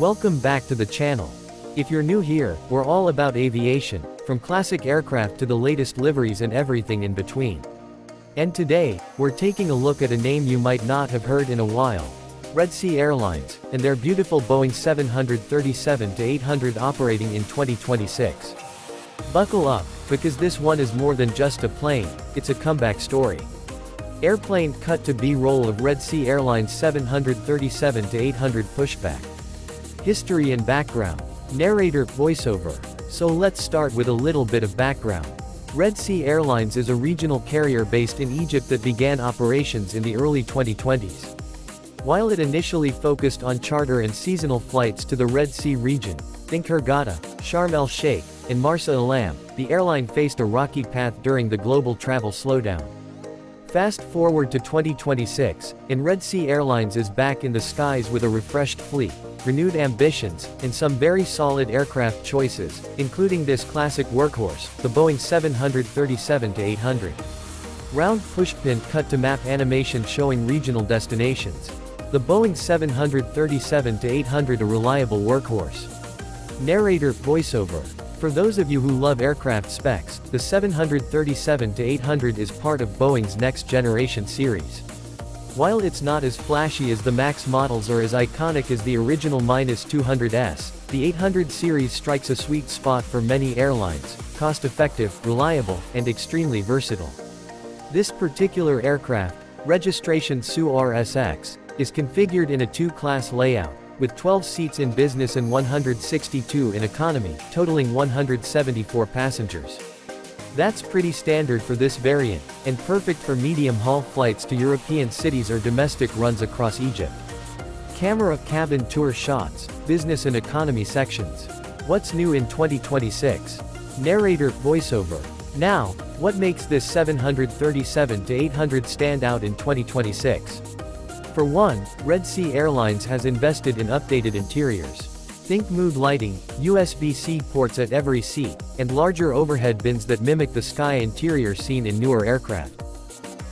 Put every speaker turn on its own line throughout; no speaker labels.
Welcome back to the channel. If you're new here, we're all about aviation, from classic aircraft to the latest liveries and everything in between. And today, we're taking a look at a name you might not have heard in a while. Red Sea Airlines, and their beautiful Boeing 737-800 operating in 2026. Buckle up, because this one is more than just a plane, it's a comeback story. Airplane cut to B-roll of Red Sea Airlines 737-800 pushback. History and background. Narrator, voiceover. So let's start with a little bit of background. Red Sea Airlines is a regional carrier based in Egypt that began operations in the early 2020s. While it initially focused on charter and seasonal flights to the Red Sea region, think Hurghada, Sharm el-Sheikh, and Marsa Alam, the airline faced a rocky path during the global travel slowdown. Fast forward to 2026, and Red Sea Airlines is back in the skies with a refreshed fleet, renewed ambitions, and some very solid aircraft choices, including this classic workhorse, the Boeing 737-800. Round pushpin cut to map animation showing regional destinations. The Boeing 737-800, a reliable workhorse. Narrator, voiceover. For those of you who love aircraft specs, the 737-800 is part of Boeing's next-generation series. While it's not as flashy as the MAX models or as iconic as the original -200S, the 800 series strikes a sweet spot for many airlines, cost-effective, reliable, and extremely versatile. This particular aircraft, registration SU-RSX, is configured in a two-class layout, with 12 seats in business and 162 in economy, totaling 174 passengers. That's pretty standard for this variant, and perfect for medium-haul flights to European cities or domestic runs across Egypt. Camera cabin tour shots, business and economy sections. What's new in 2026? Narrator, voiceover. Now, what makes this 737-800 stand out in 2026? For one, Red Sea Airlines has invested in updated interiors. Think mood lighting, USB-C ports at every seat, and larger overhead bins that mimic the sky interior seen in newer aircraft.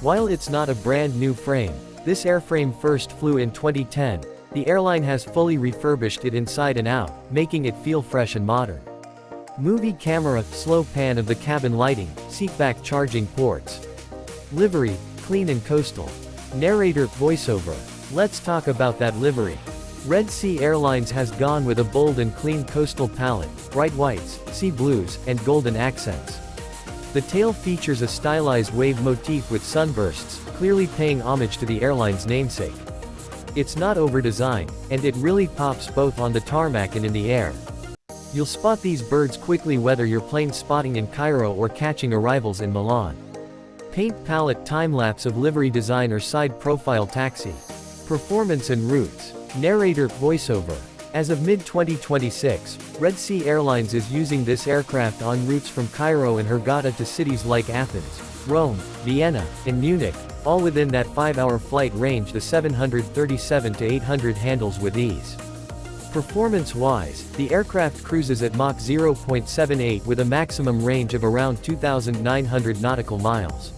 While it's not a brand new frame, this airframe first flew in 2010, the airline has fully refurbished it inside and out, making it feel fresh and modern. Movie camera, slow pan of the cabin lighting, seatback charging ports. Livery, clean and coastal. Narrator, voiceover. Let's talk about that livery. Red Sea Airlines has gone with a bold and clean coastal palette, bright whites, sea blues, and golden accents. The tail features a stylized wave motif with sunbursts, clearly paying homage to the airline's namesake. It's not over-designed, and it really pops both on the tarmac and in the air. You'll spot these birds quickly whether you're plane spotting in Cairo or catching arrivals in Milan. Paint palette time-lapse of livery design or side profile taxi. Performance and routes. Narrator, voiceover. As of mid-2026, Red Sea Airlines is using this aircraft on routes from Cairo and Hurghada to cities like Athens, Rome, Vienna, and Munich, all within that 5-hour flight range the 737-800 handles with ease. Performance-wise, the aircraft cruises at Mach 0.78 with a maximum range of around 2,900 nautical miles.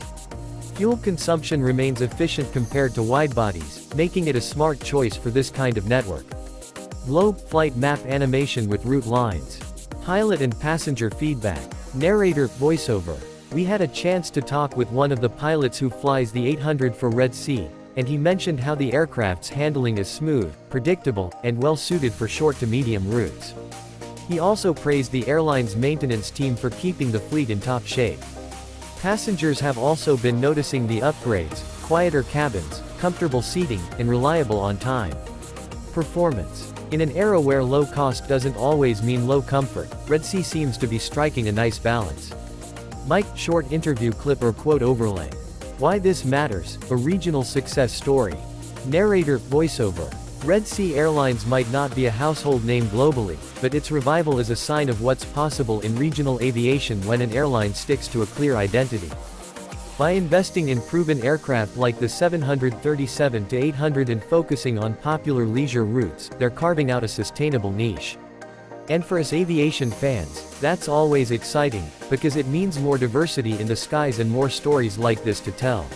Fuel consumption remains efficient compared to wide-bodies, making it a smart choice for this kind of network. Globe flight map animation with route lines. Pilot and passenger feedback. Narrator, voiceover. We had a chance to talk with one of the pilots who flies the 800 for Red Sea, and he mentioned how the aircraft's handling is smooth, predictable, and well-suited for short to medium routes. He also praised the airline's maintenance team for keeping the fleet in top shape. Passengers have also been noticing the upgrades, quieter cabins, comfortable seating, and reliable on time. Performance. In an era where low cost doesn't always mean low comfort, Red Sea seems to be striking a nice balance. Mic short interview clip or quote overlay. Why this matters, a regional success story. Narrator, voiceover. Red Sea Airlines might not be a household name globally, but its revival is a sign of what's possible in regional aviation when an airline sticks to a clear identity. By investing in proven aircraft like the 737-800 and focusing on popular leisure routes, they're carving out a sustainable niche. And for us aviation fans, that's always exciting, because it means more diversity in the skies and more stories like this to tell.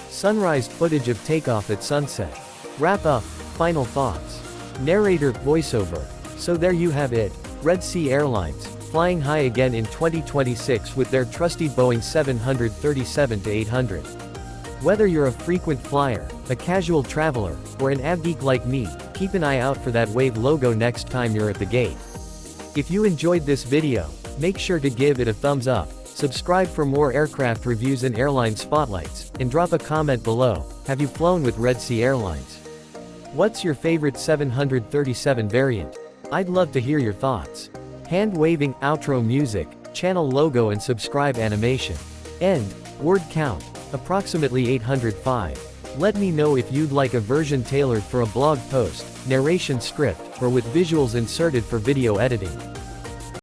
Sunrise footage of takeoff at sunset. Wrap up. Final thoughts. Narrator, voiceover. So there you have it. Red Sea Airlines, flying high again in 2026 with their trusty Boeing 737-800. Whether you're a frequent flyer, a casual traveler, or an av geek like me, keep an eye out for that Wave logo next time you're at the gate. If you enjoyed this video, make sure to give it a thumbs up, subscribe for more aircraft reviews and airline spotlights, and drop a comment below. Have you flown with Red Sea Airlines? What's your favorite 737 variant? I'd love to hear your thoughts. Hand-waving, outro music, channel logo and subscribe animation. End. Word count. Approximately 805. Let me know if you'd like a version tailored for a blog post, narration script, or with visuals inserted for video editing.